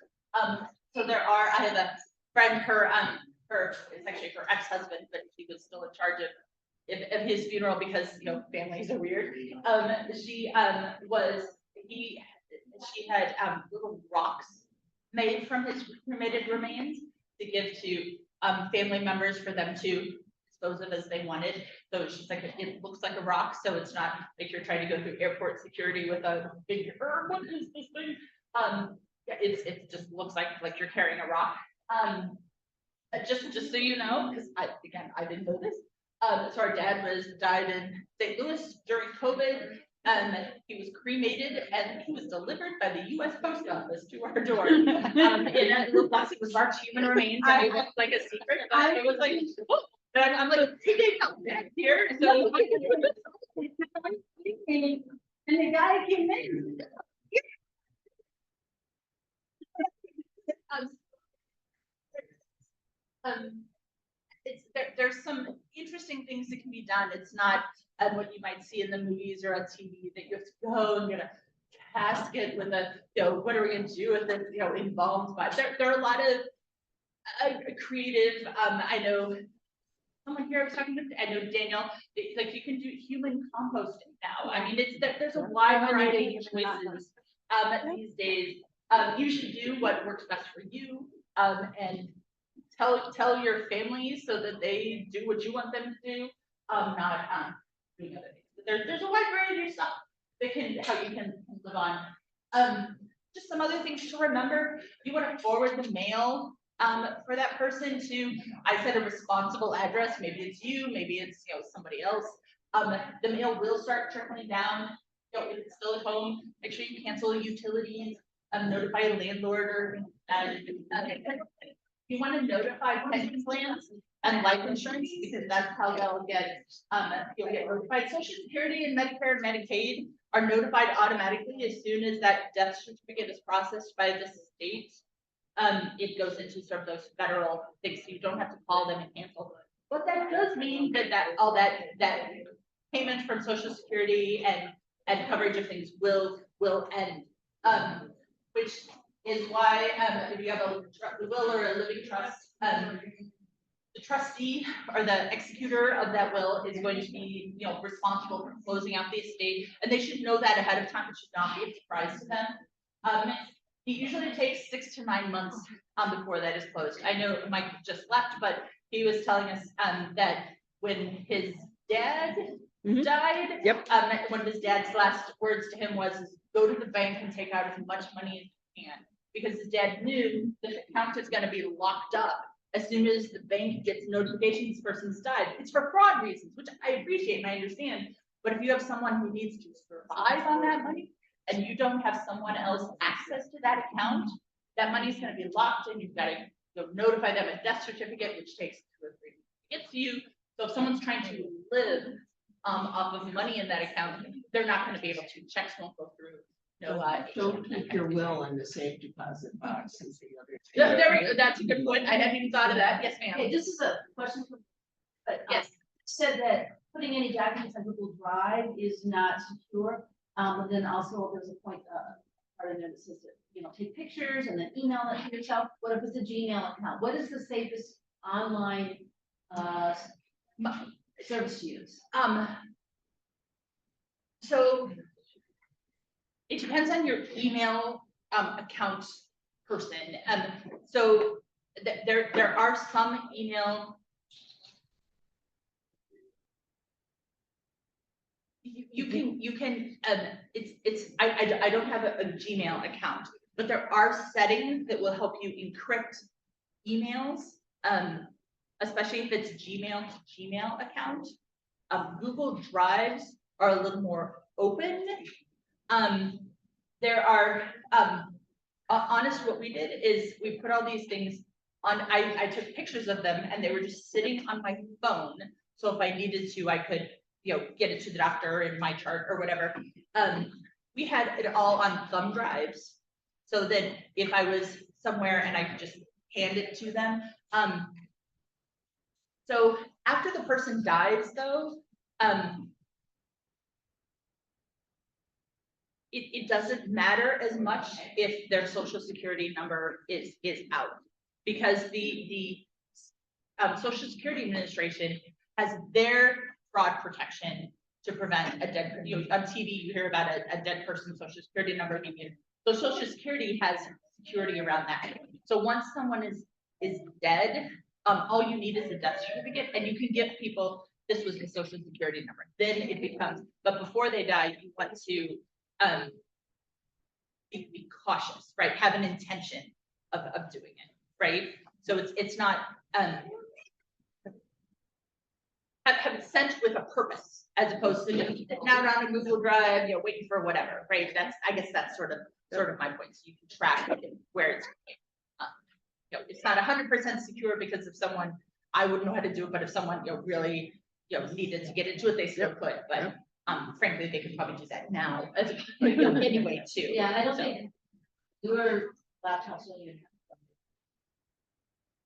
So there are. I have a friend. It's actually her ex-husband, but he was still in charge of his funeral because families are weird. She had little rocks made from his cremated remains to give to family members for them to dispose of as they wanted. So it's just like it looks like a rock, so it's not like you're trying to go through airport security with a big what is this thing? It just looks like you're carrying a rock. Just so you know, because I didn't know this. So our dad died in St. Louis during COVID. He was cremated and he was delivered by the U.S. Post Office to our door. In a little plastic with marked human remains. And it looked like a secret. But it was like, oh. And I'm like, he didn't come back here. So And the guy came in. There's some interesting things that can be done. It's not what you might see in the movies or on TV that you have to go and get a casket with a, what are we going to do with it, embalmed by. There are a lot of creative, I know someone here I was talking to, I know Daniel, like you can do human composting now. I mean, there's a wide variety of choices these days. You should do what works best for you, and tell your family so that they do what you want them to do, not doing other things. There's a wide variety of stuff that how you can live on. Just some other things to remember. You want to forward the mail. for that person to, I said a responsible address, maybe it's you, maybe it's, somebody else. The mail will start trickling down, if it's still at home, make sure you cancel utilities, notify a landlord or, you want to notify pension plans and life insurance, because that's how you'll get notified. Social Security and Medicare and Medicaid are notified automatically as soon as that death certificate is processed by the state. It goes into sort of those federal things, so you don't have to call them and cancel. But that does mean that all that payment from Social Security and coverage of things will end. Which is why if you have a will or a living trust, the trustee or the executor of that will is going to be, responsible for closing out the estate, and they should know that ahead of time. It should not be a surprise to them. It usually takes 6 to 9 months before that is closed. I know Mike just left, but he was telling us that when his dad died, one of his dad's last words to him was, go to the bank and take out as much money as you can, because his dad knew that the account is going to be locked up as soon as the bank gets notification this person's died. It's for fraud reasons, which I appreciate and I understand. But if you have someone who needs to survive on that money, and you don't have someone else access to that account, that money's going to be locked, and you've got to notify them a death certificate, which takes 2 or 3 weeks to get to you. So if someone's trying to live off of money in that account, they're not going to be able to. Checks won't go through. No, Don't keep your will in the safe deposit box is the other thing. there we go. That's a good point. I hadn't even thought of that. Yes, ma'am. Okay, this is a question for, but Yes. said that putting any documents on Google Drive is not secure. But then also there's a point, part in there that says that, take pictures and then email it to yourself. What if it's a Gmail account? What is the safest online, service to use? So it depends on your email account person. So there are some email. You can I don't have a Gmail account, but there are settings that will help you encrypt emails, especially if it's Gmail to Gmail account. Google Drives are a little more open. There are honest, what we did is we put all these things on. I took pictures of them, and they were just sitting on my phone. So if I needed to, I could get it to the doctor in my chart or whatever. We had it all on thumb drives, so that if I was somewhere and I could just hand it to them. So after the person dies, though, it doesn't matter as much if their Social Security number is out, because the Social Security Administration has their fraud protection to prevent a dead, on TV you hear about a dead person's Social Security number being used. So Social Security has security around that. So once someone is dead, all you need is a death certificate, and you can give people, this was the Social Security number. Then it becomes, but before they die, you want to be cautious, right? Have an intention of doing it, right? So it's not have it sent with a purpose, as opposed to just sitting out on a Google Drive, waiting for whatever, right? I guess that's sort of my point. So you can track where it's going. It's not 100% secure, because if someone, I wouldn't know how to do it, but if someone really needed to get into it, they still could. But frankly, they could probably do that now as anyway too. Yeah, I don't think your laptops will even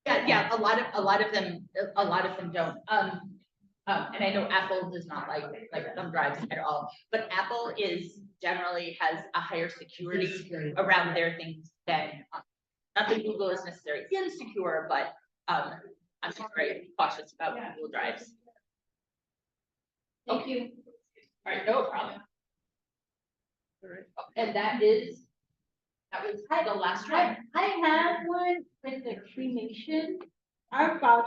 have. Yeah, a lot of them don't. And I know Apple does not like thumb drives at all, but Apple generally has a higher security around their things than, not that Google is necessarily insecure, but I'm just very cautious about Google Drives. Thank you. All right, no problem. All right. And that was the last one. I have one with the cremation. Our father